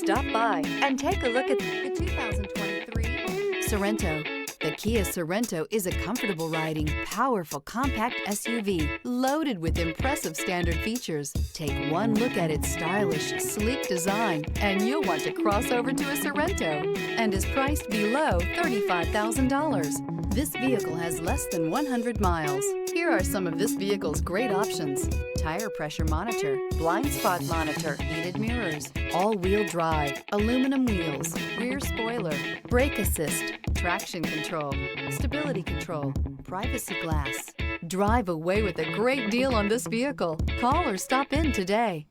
Stop by and take a look at the 2023 Sorento. The Kia Sorento is a comfortable riding, powerful compact SUV loaded with impressive standard features. Take one look at its stylish, sleek design and you'll want to cross over to a Sorento, and is priced below $35,000. This vehicle has less than 100 miles. Here are some of this vehicle's great options: tire pressure monitor, blind spot monitor, heated mirrors, all-wheel drive, aluminum wheels, rear spoiler, brake assist, traction control, stability control, privacy glass. Drive away with a great deal on this vehicle. Call or stop in today.